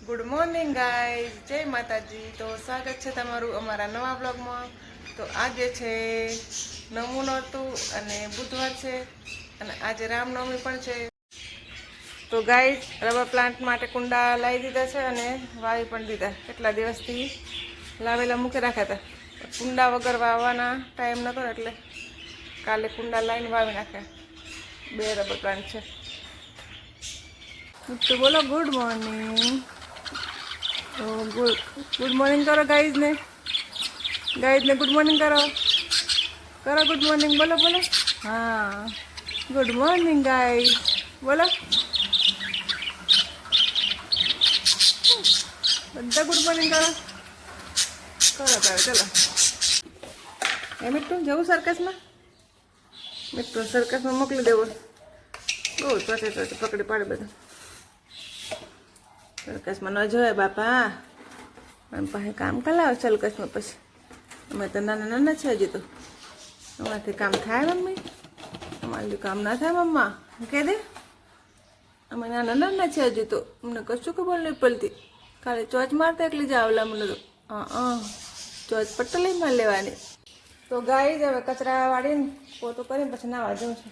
Good morning guys, જય માતાજી. તો સ્વાગત છે તમારું અમારા નવા બ્લોગમાં. તો આજે છે નવમું નોરતું અને બુધવાર છે અને આજે રામનવમી પણ છે. તો ગાઈઝ રબર પ્લાન્ટ માટે કુંડા લાવી દીધા છે અને વાવી પણ દીધા. કેટલા દિવસથી લાવેલા મૂકી રાખ્યા હતા. કુંડા વગર વાવવાના ટાઈમ નહોતો ને એટલે કાલે કુંડા લાવીને વાવી નાખ્યા. 2 રબર પ્લાન્ટ છે. તો બોલો ગુડ મોર્નિંગ. તો ગુડ મોર્નિંગ કરો ગાઈઝને ગુડ મોર્નિંગ કરો ગુડ મોર્નિંગ બોલો બોલો. હા, ગુડ મોર્નિંગ ગાઈઝ બોલો. બધા ગુડ મોર્નિંગ કરો તારે. ચલો એ મીઠું જવું સર્કસમાં. મીઠું સર્કસમાં મોકલી દેવું. બહુ ચોચે પકડી પાડે બધું. સર્કસમાં ન જોયે બાપા. પણ પાસે કામ કલાવ સર્કસમાં. પછી અમે તો નાના નાના છે હજી. તો અમારાથી કામ થાય મમ્મી? અમારાથી કામ ના થાય મમ્મા કહે દે. અમે નાના નાના છે હજી. તો અમને કશું ખબર નહીં પડતી. ખાલી ચોચ મારતા એકલી જ આવલા મને તો. ચોચ પટ્ટલીમાં લેવાની. તો ગાય જ હવે કચરા વાળીને પોતું કરીને પછી નાવા જઉં છું.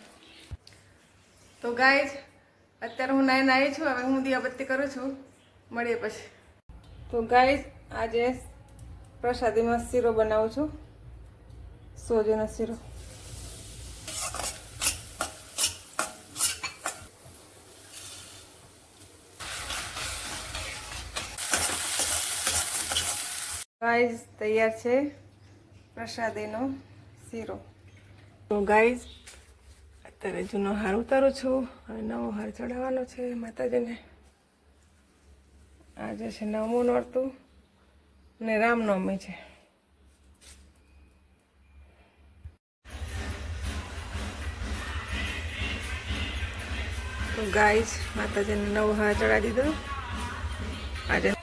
તો ગાય જ અત્યારે હું નાઈને આવી છું. હવે હું દીવાબત્તી કરું છું. મળીએ પછી. તો ગાઈઝ આજે પ્રસાદીમાં શીરો બનાવું છું. સોજીનો શીરો. ગાઈઝ તૈયાર છે પ્રસાદીનો શીરો. તો ગાઈઝ અત્યારે જૂનો હાર ઉતારું છું અને નવો હાર ચડાવવાનો છે માતાજીને. આજે છે નવમું નોરતું ને રામનવમી છે. તો ગાઈઝ માતાજીને નવો હાર ચડાવી દીધો. આજે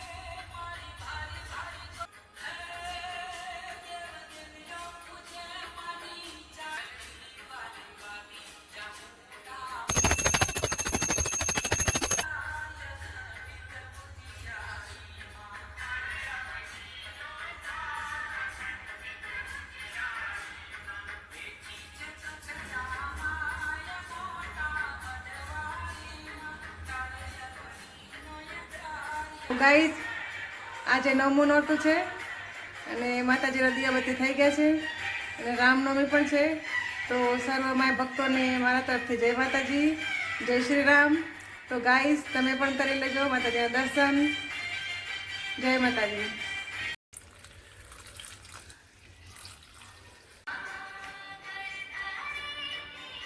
ગાઈઝ આજે નવમું નોરતું છે અને માતાજીના દીવાબત્તી થઈ ગયા છે અને રામનવમી પણ છે. તો સર્વ માય ભક્તોને મારા તરફથી જય માતાજી, જય શ્રી રામ. તો ગાઈઝ તમે પણ કરી લેજો માતાજીના દર્શન. જય માતાજી.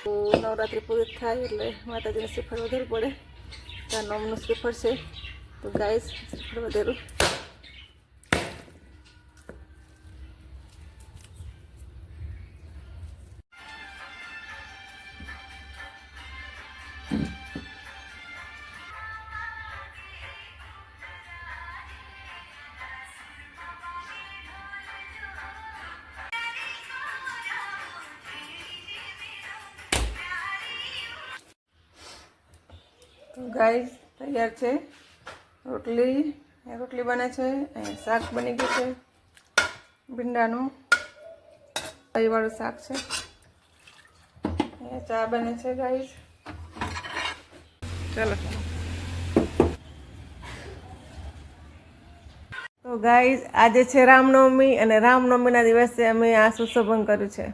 તો નવરાત્રિ પૂરી થાય એટલે માતાજીને શ્રીફળ વધારવું પડે. ત્યાં નવમનું શ્રીફળ છે. તો ગાઈસ શ્રીફળ વધારું. તો ગાઈસ તૈયાર છે. રોટલી બને છે. અહીંયા શાક બની ગયું છે. ભીંડાનું દહીંવાળું શાક છે. અહીંયા ચા બને છે ગાઈસ. ચલો. તો ગાઈસ આજે છે રામનવમી અને રામનવમીના દિવસે અમે આ સુશોભન કર્યું છે.